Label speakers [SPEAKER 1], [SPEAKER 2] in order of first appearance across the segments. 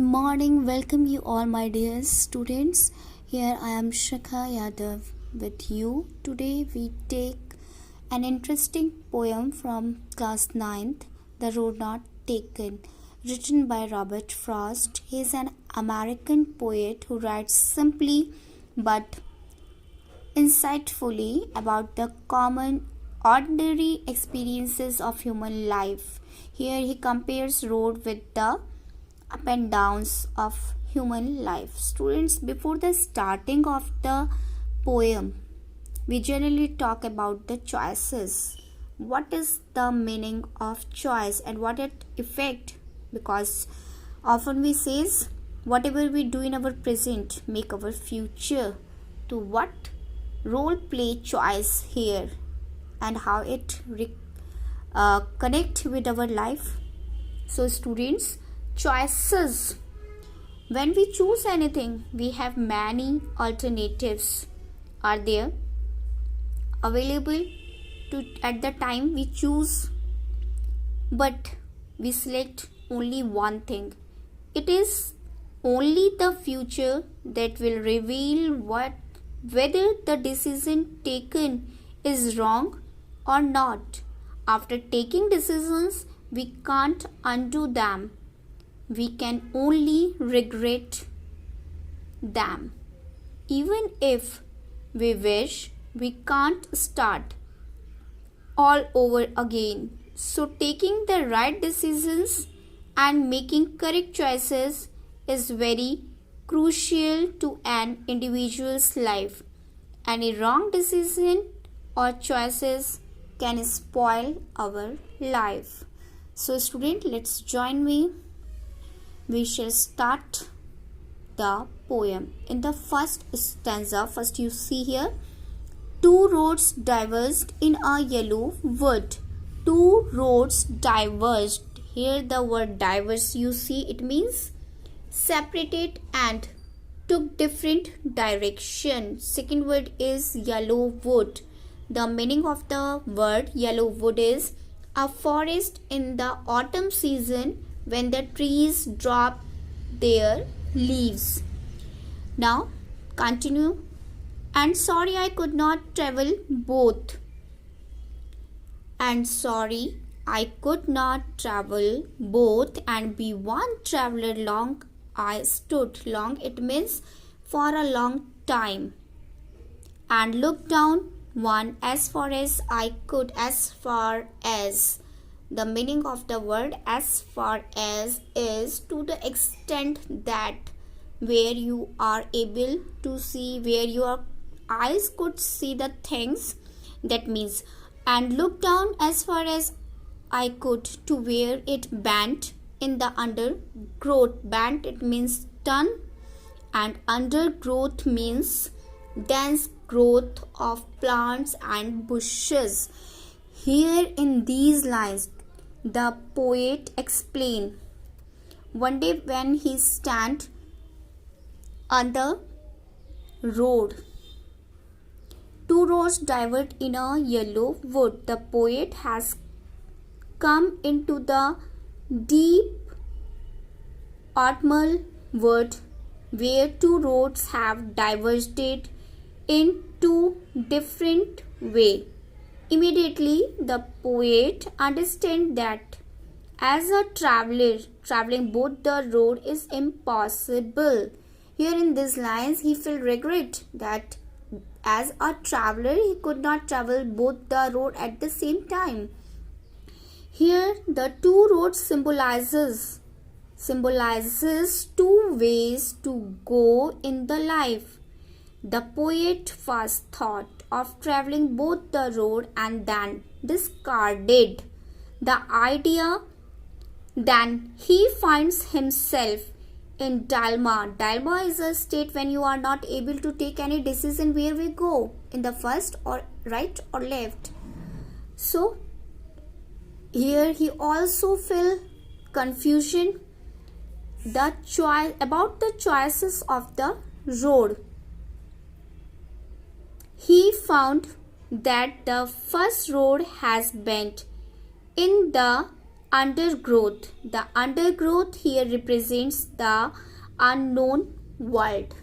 [SPEAKER 1] morning, welcome you all, my dear students. Here I am Shikha Yadav with you. Today we take an interesting poem from class 9th, The Road Not Taken, written by Robert Frost. He is an American poet who writes simply but insightfully about the common, ordinary experiences of human life. Here he compares road with the up and downs of human life. Students, before the starting of the poem, we generally talk about the choices. What is the meaning of choice and what it affect? Because often we says whatever we do in our present make our future. To what role play choice here and how it connect with our life? So students, choices. When we choose anything, we have many alternatives are there available to at the time we choose, but we select only one thing. It is only the future that will reveal whether the decision taken is wrong or not. After taking decisions, we can't undo them. We can only regret them. Even if we wish, we can't start all over again. So taking the right decisions and making correct choices is very crucial to an individual's life. Any wrong decision or choices can spoil our life. So student, let's join me. We shall start the poem. In the first stanza, first you see here, two roads diverged in a yellow wood. Two roads diverged. Here the word diverged, you see, it means separated and took different direction. Second word is yellow wood. The meaning of the word yellow wood is a forest in the autumn season when the trees drop their leaves. Now continue. And sorry I could not travel both. And sorry I could not travel both and be one traveler long I stood. Long, it means for a long time. And looked down one as far as I could, as far as. The meaning of the word as far as is to the extent that where you are able to see, where your eyes could see the things. That means, and look down as far as I could to where it bent in the undergrowth. Bent, it means done, and undergrowth means dense growth of plants and bushes. Here in these lines, the poet explained, one day when he stand on the road, two roads diverged in a yellow wood. The poet has come into the deep autumnal wood where two roads have diverged in two different ways. Immediately, the poet understands that as a traveler, traveling both the road is impossible. Here in these lines, he felt regret that as a traveler, he could not travel both the road at the same time. Here, the two roads symbolizes two ways to go in the life. The poet first thought of traveling both the road and then discarded the idea. Then he finds himself in dilemma. Dilemma is a state when you are not able to take any decision where we go, in the first or right or left. So here he also felt confusion about the choices of the road. He found that the first road has bent in the undergrowth. The undergrowth here represents the unknown world.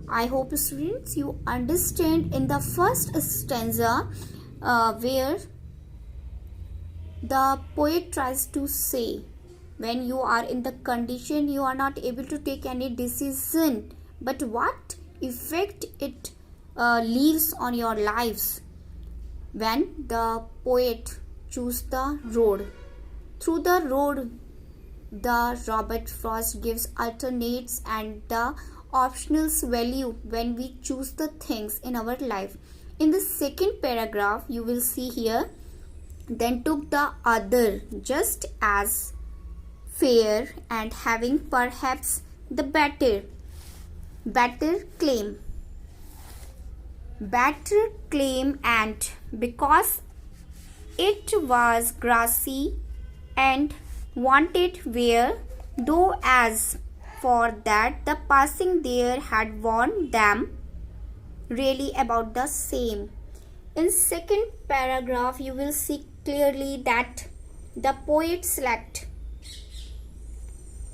[SPEAKER 1] I hope students you understand in the first stanza where the poet tries to say when you are in the condition you are not able to take any decision, but what effect it leaves on your lives when the poet choose the road. Through the road, the Robert Frost gives alternates and the optionals value when we choose the things in our life. In the second paragraph, you will see here, then took the other just as fair and having perhaps the better claim. Better claim, and because it was grassy and wanted wear, though as for that the passing there had warned them really about the same. In second paragraph you will see clearly that the poet select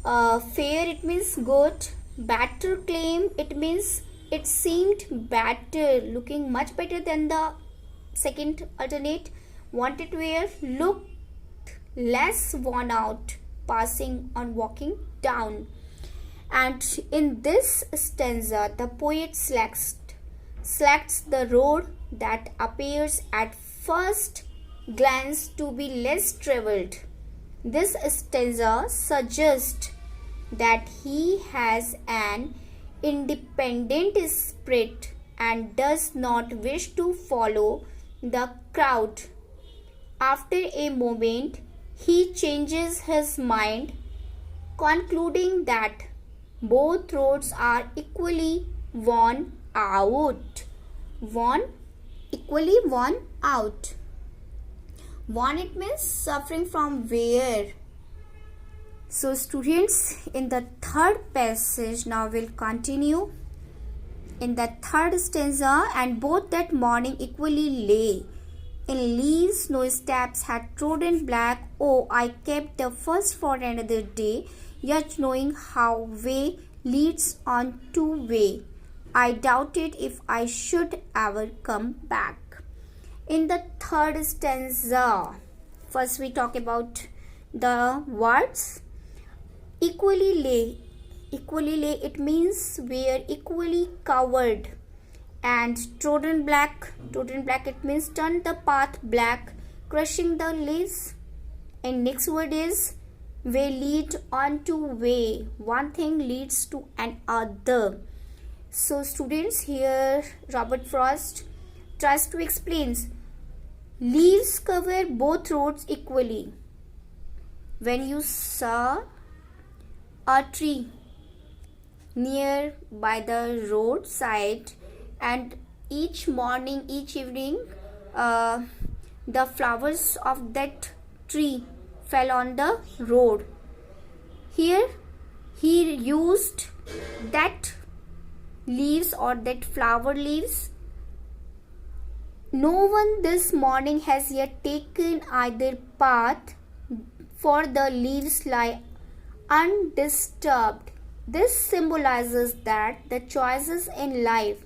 [SPEAKER 1] fair, it means good. Better claim, it means it seemed better, looking much better than the second alternate. Wanted wear, looked less worn out, passing on walking down. And in this stanza the poet selects the road that appears at first glance to be less traveled. This stanza suggests that he has an independent spirit and does not wish to follow the crowd. After a moment, he changes his mind, concluding that both roads are equally worn out. Equally worn out. Worn, it means suffering from wear. So students, in the third passage now we'll continue. In the third stanza, and both that morning equally lay in leaves no steps had trodden black. Oh, I kept the first for another day, yet knowing how way leads on to way, I doubted if I should ever come back. In the third stanza, first we talk about the words. Equally lay, it means were equally covered. And trodden black, it means turn the path black, crushing the leaves. And next word is way lead on to way, one thing leads to another. So students, here Robert Frost tries to explain leaves cover both roads equally. When you saw a tree near by the roadside, and each morning, each evening, the flowers of that tree fell on the road. Here he used that leaves or that flower leaves. No one this morning has yet taken either path, for the leaves lie undisturbed. This symbolizes that the choices in life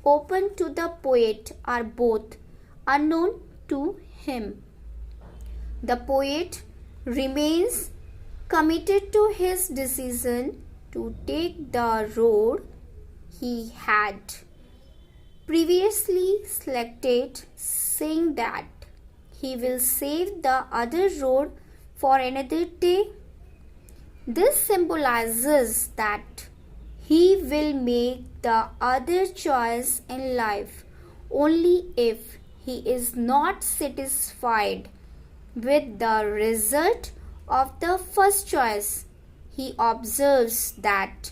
[SPEAKER 1] open to the poet are both unknown to him. The poet remains committed to his decision to take the road he had previously selected, saying that he will save the other road for another day. This symbolizes that he will make the other choice in life only if he is not satisfied with the result of the first choice. He observes that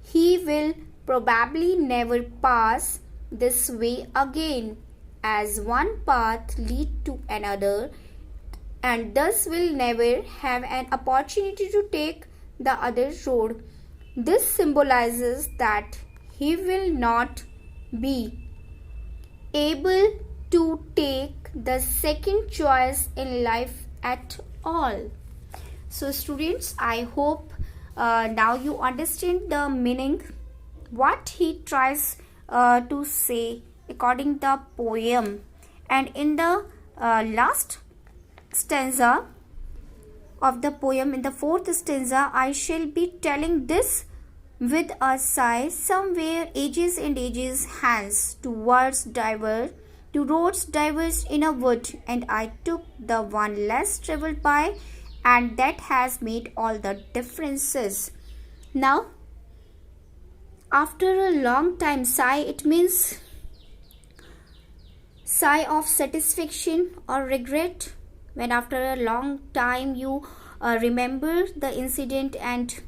[SPEAKER 1] he will probably never pass this way again, as one path leads to another, and thus will never have an opportunity to take the other road. This symbolizes that he will not be able to take the second choice in life at all. So students, I hope now you understand the meaning, what he tries to say according the poem. And in the last stanza of the poem, in the fourth stanza, I shall be telling this with a sigh. Somewhere ages and ages hence, to roads diverged in a wood, and I took the one less traveled by, and that has made all the differences. Now, after a long time, sigh, it means sigh of satisfaction or regret. When after a long time you remember the incident and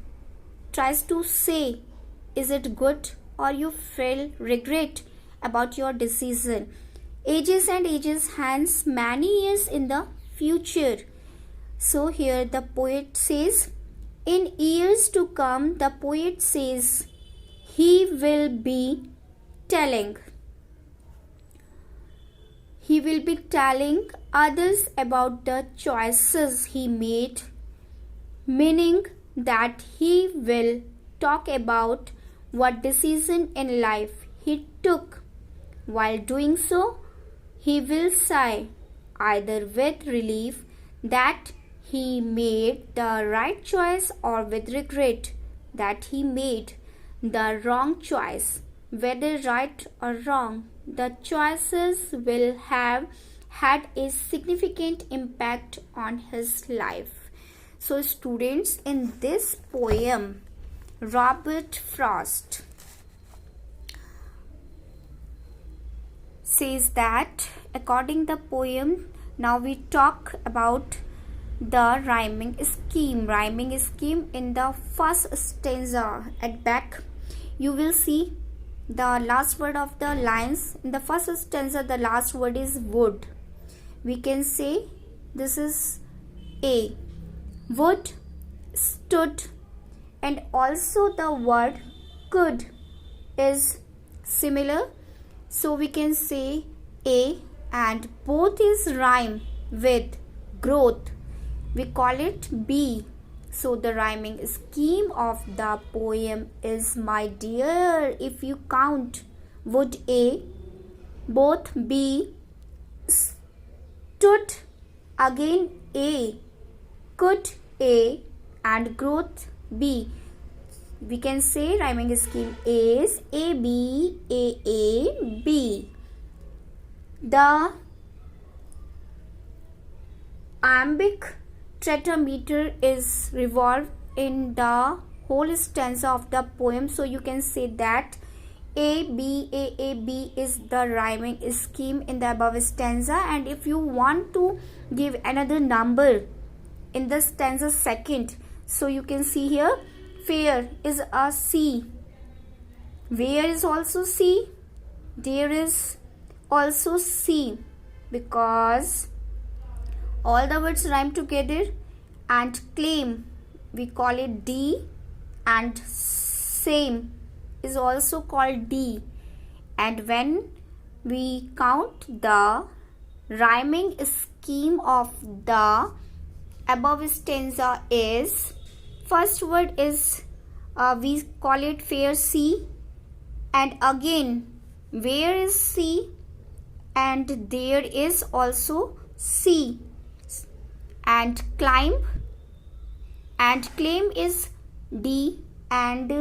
[SPEAKER 1] tries to say, is it good, or you feel regret about your decision. Ages and ages hence, many years in the future. So here the poet says, in years to come, the poet says, he will be telling others about the choices he made, meaning that he will talk about what decision in life he took. While doing so, he will sigh, either with relief that he made the right choice, or with regret that he made the wrong choice. Whether right or wrong, the choices will have had a significant impact on his life. So students, in this poem, Robert Frost says that according the poem, now we talk about the rhyming scheme. Rhyming scheme in the first stanza. At back, you will see the last word of the lines. In the first stanza, the last word is wood. We can say this is A. Would, stood, and also the word could is similar. So we can say A, and both is rhyme with growth. We call it B. So the rhyming scheme of the poem is, my dear, if you count, would A, both B, stood, again A, could A, and growth B. We can say rhyming scheme is A, B, A, B. The iambic tetrameter is revolved in the whole stanza of the poem. So you can say that A, B is the rhyming scheme in the above stanza. And if you want to give another number in the stanza second, so you can see here, fair is a C. Where is also C. There is also C, because all the words rhyme together. And claim, we call it D, and same is also called D. And when we count the rhyming scheme of the above stanza is, first word is we call it fair C, and again where is C, and there is also C, and climb and claim is D, and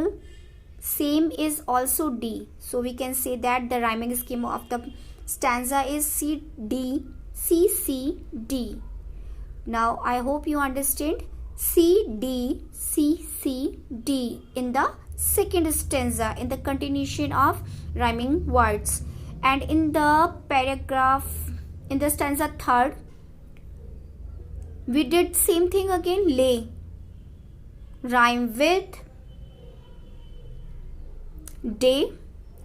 [SPEAKER 1] same is also D. So we can say that the rhyming scheme of the stanza is C, D, C, C, D. Now I hope you understand C, D, C, C, D in the second stanza, in the continuation of rhyming words. And in the paragraph, in the stanza third, we did same thing again. Lay, rhyme with day,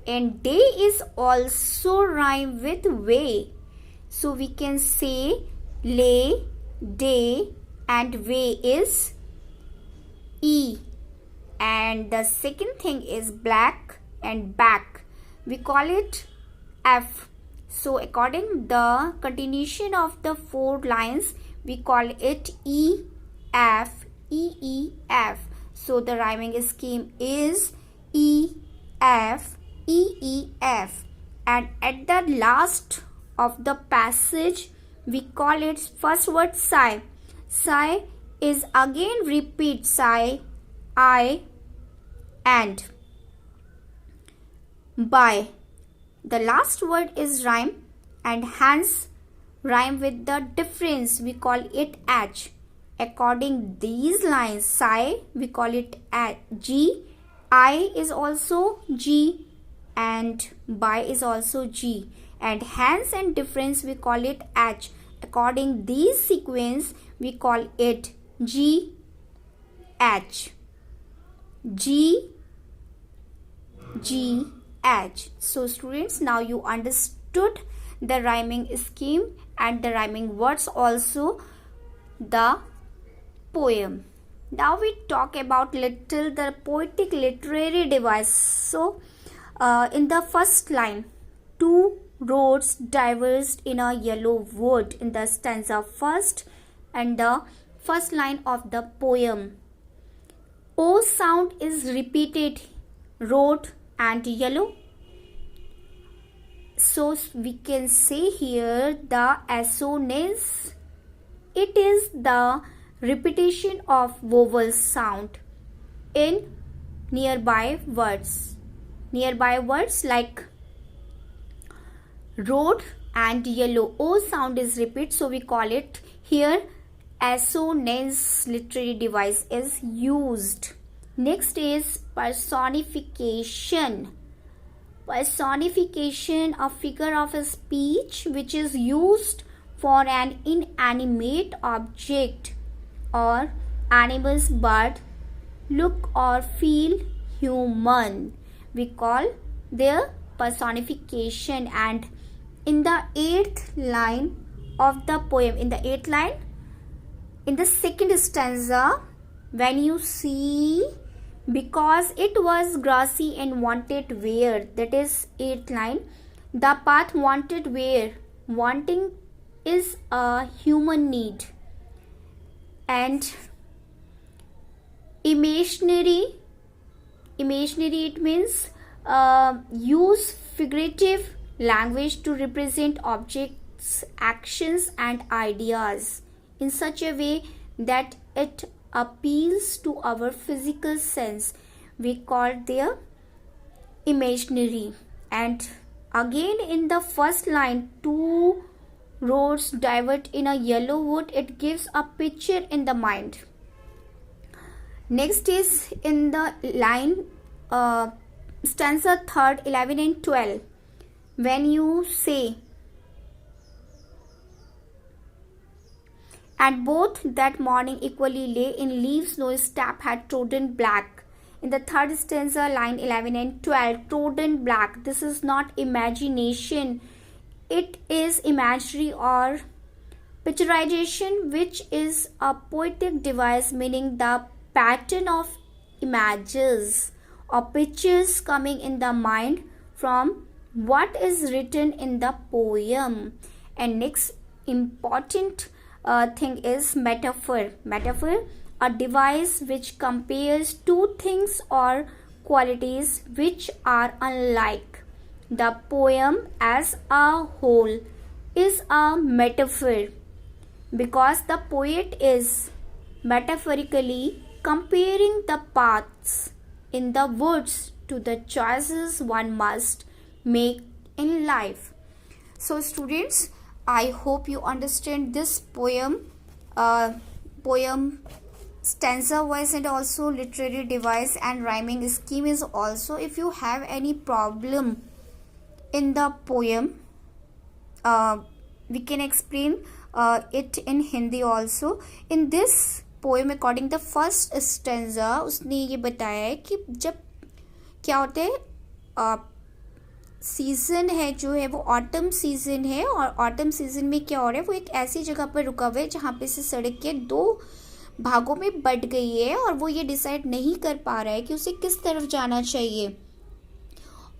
[SPEAKER 1] and day is also rhyme with way. So we can say lay, day, and way is E. And the second thing is black and back, we call it F. So according the continuation of the four lines, we call it E, F, E, E, F. So the rhyming scheme is E, F, E, E, F. And at the last of the passage, we call its first word sigh. Sigh is again repeat sigh, I, and by. The last word is rhyme and hence rhyme with the difference, we call it H. According these lines, sigh we call it G, I is also G, and by is also G, and hence and difference we call it H. According these sequence, we call it G, H, G, G, H. So students, now you understood the rhyming scheme and the rhyming words, also the poem. Now we talk about little the poetic literary device. So in the first line, two roads diverged in a yellow wood, in the stanza first and the first line of the poem. O sound is repeated, road and yellow. So we can say here the assonance, it is the repetition of vowel sound in nearby words. Nearby words like road and yellow, O sound is repeat, so we call it here assonance literary device is used. Next is personification. Personification, a figure of speech which is used for an inanimate object or animals but look or feel human. We call their personification. And in the 8th line of the poem, in the 8th line, in the second stanza, when you see, because it was grassy and wanted wear, that is 8th line, the path wanted wear. Wanting is a human need. And imaginary, it means use figurative language to represent objects, actions and ideas in such a way that it appeals to our physical sense. We call their imaginary. And again in the first line, two roads divert in a yellow wood, it gives a picture in the mind. Next is in the line stanza 3rd, 11 and 12, when you say, and both that morning equally lay in leaves no step had trodden black. In the 3rd stanza, line 11 and 12, trodden black, this is not imagination, it is imagery or picturization, which is a poetic device, meaning the pattern of images or pictures coming in the mind from what is written in the poem. And next important thing is metaphor. Metaphor, a device which compares two things or qualities which are unlike. The poem as a whole is a metaphor because the poet is metaphorically comparing the paths in the woods to the choices one must make in life. So students, I hope you understand this poem, stanza wise and also literary device and rhyming scheme is also. If you have any problem in the poem, we can explain it in Hindi also. In this poem, according the first stanza, उसने ये बताया है कि जब क्या होता है, season है जो है वो ऑटम सीज़न है, और ऑटम सीज़न में क्या हो रहा है, वो एक ऐसी जगह पर रुका हुआ है जहाँ पे से सड़क के दो भागों में बट गई है और वो ये डिसाइड नहीं कर पा रहा है कि उसे किस तरफ जाना चाहिए।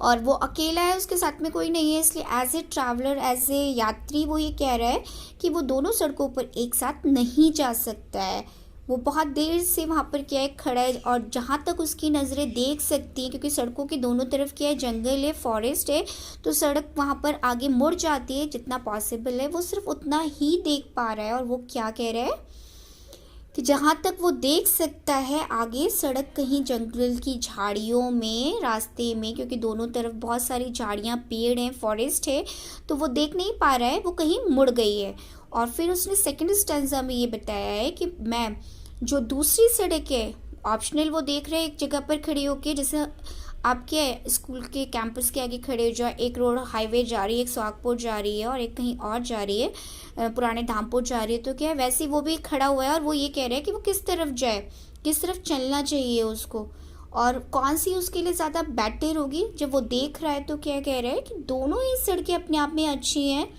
[SPEAKER 1] और वो अकेला है, उसके साथ में कोई नहीं है, इसलिए as a traveller, as a यात्री वो ये कह रहा है कि वो दोनों सड़कों पर एक साथ नहीं जा सकता है। वो बहुत देर से वहाँ पर क्या है खड़ा है, और जहाँ तक उसकी नज़रें देख सकती हैं, क्योंकि सड़कों के दोनों तरफ क्या है जंगल है, फॉरेस्ट है, तो सड़क वहाँ पर आगे मुड़ जाती है, जितना पॉसिबल है वो सिर्फ उतना ही देख पा रहा है। और वो क्या कह रहा है कि जहाँ तक वो देख सकता है आगे सड़क कहीं जंगल की झाड़ियों में, रास्ते में, क्योंकि दोनों तरफ बहुत सारी झाड़ियाँ, पेड़ हैं, फॉरेस्ट है, तो वो देख नहीं पा रहा है, वो कहीं मुड़ गई है। और फिर उसने सेकंड स्टैंजा में ये बताया है कि मैं जो दूसरी सड़क है, ऑप्शनल वो देख रहे हैं एक जगह पर खड़े होके, जैसे आपके स्कूल के कैंपस के आगे खड़े हो जाए, एक रोड हाईवे जा रही है, एक सुहागपुर जा रही है और एक कहीं और जा रही है, पुराने धामपुर जा रही है, तो क्या है वैसे वो भी खड़ा हुआ है और वो ये कह रहा है कि वो किस तरफ जाए, किस तरफ चलना चाहिए उसको, और कौन सी उसके लिए ज़्यादा बेटर होगी। जब वो देख रहा है तो क्या कह रहा है कि दोनों ही सड़कें अपने आप में अच्छी हैं,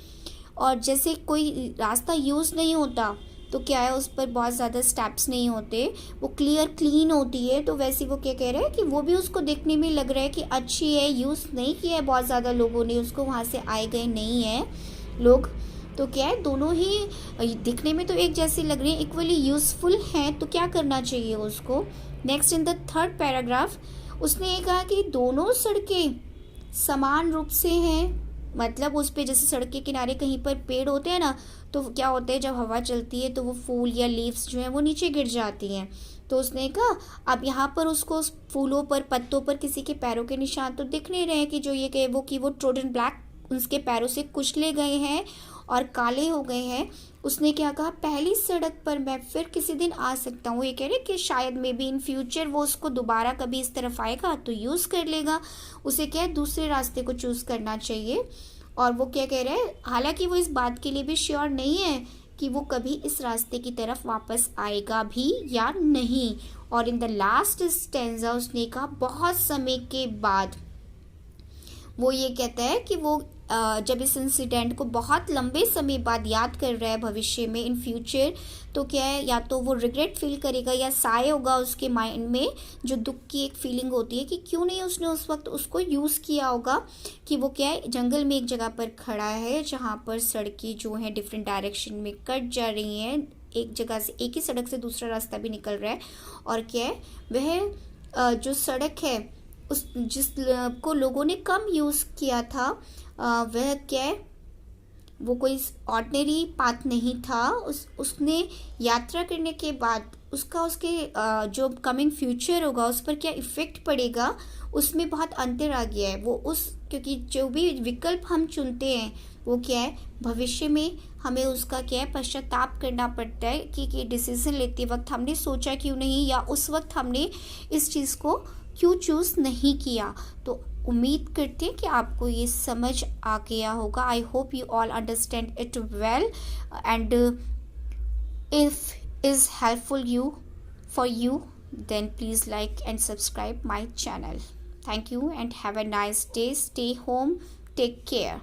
[SPEAKER 1] और जैसे कोई रास्ता यूज़ नहीं होता तो क्या है उस पर बहुत ज़्यादा स्टेप्स नहीं होते, वो क्लियर क्लीन होती है, तो वैसे वो क्या कह रहे हैं कि वो भी उसको देखने में लग रहा है कि अच्छी है, यूज़ नहीं किया है बहुत ज़्यादा लोगों ने उसको, वहाँ से आए गए नहीं हैं लोग, तो क्या है दोनों ही दिखने में तो एक जैसे लग रही हैं, इक्वली यूज़फुल हैं, तो क्या करना चाहिए उसको। Next in the third paragraph उसने ये कहा कि दोनों सड़कें समान रूप से हैं, मतलब उस पे जैसे सड़क के किनारे कहीं पर पेड़ होते हैं ना, तो क्या होता है जब हवा चलती है तो वो फूल या लीव्स जो हैं वो नीचे गिर जाती हैं, तो उसने कहा अब यहाँ पर उसको फूलों पर, पत्तों पर किसी के पैरों के निशान तो दिख नहीं रहे हैं, कि जो ये कहे वो कि वो ट्रोडन ब्लैक उसके पैरों से कुचले गए हैं और काले हो गए हैं। उसने क्या कहा, पहली सड़क पर मैं फिर किसी दिन आ सकता हूँ, ये कह रहे कि शायद मे बी इन फ्यूचर वो उसको दोबारा कभी इस तरफ आएगा तो यूज़ कर लेगा, उसे क्या है दूसरे रास्ते को चूज़ करना चाहिए। और वो क्या कह रहे हैं, हालांकि वो इस बात के लिए भी श्योर नहीं है कि वो कभी इस रास्ते की तरफ वापस आएगा भी या नहीं। और इन द लास्ट स्टेंजा उसने कहा बहुत समय के बाद, वो ये कहता है कि वो जब इस इंसिडेंट को बहुत लंबे समय बाद याद कर रहा है भविष्य में, इन फ्यूचर, तो क्या है या तो वो रिग्रेट फील करेगा या साय होगा उसके माइंड में, जो दुख की एक फीलिंग होती है कि क्यों नहीं उसने उस वक्त उसको यूज़ किया होगा, कि वो क्या है जंगल में एक जगह पर खड़ा है जहाँ पर सड़कें जो हैं डिफरेंट डायरेक्शन में कट जा रही हैं, एक जगह से एक ही सड़क से दूसरा रास्ता भी निकल रहा है, और क्या है वह जो सड़क है उस जिसको लोगों ने कम यूज़ किया था, वह क्या है वो कोई ऑर्डिनरी पाथ नहीं था, उसने यात्रा करने के बाद उसका उसके जो कमिंग फ्यूचर होगा उस पर क्या इफ़ेक्ट पड़ेगा, उसमें बहुत अंतर आ गया है। वो उस क्योंकि जो भी विकल्प हम चुनते हैं वो क्या है भविष्य में हमें उसका क्या है पश्चाताप करना पड़ता है कि डिसीज़न लेते वक्त हमने सोचा क्यों नहीं, या उस वक्त हमने इस चीज़ को क्यों चूज़ नहीं किया। तो उम्मीद करते हैं कि आपको ये समझ आ गया होगा। I hope you all understand it well, and if is helpful you for you, then please like and subscribe my channel. Thank you and have a nice day. Stay home. Take care.